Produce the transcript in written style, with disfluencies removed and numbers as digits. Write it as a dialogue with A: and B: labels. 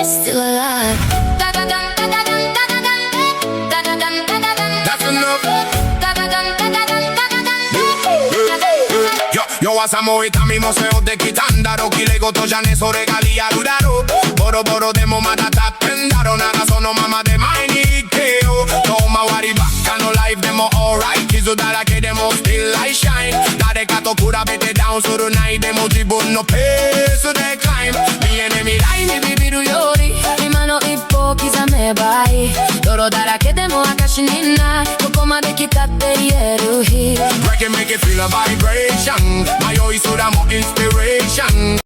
A: still alive.
B: That's enough. Yo 朝も痛みも背負ってきたんだろ。綺麗事じゃねそれがリアルだろ。ボロボロでもまだ立ってんだろ。ならそのままで前に行けよ。遠回りばっかのライフでも alright。 傷だらけでも still I shine。 誰かと比べてダウンするないでも自分のペースでクライム。見えね未来にビビるより今の一歩を刻めばいい。泥だらけでも証にない。ここまで来たって言える日。 Break it make it feel a vibration。迷いすらもインスピレーション。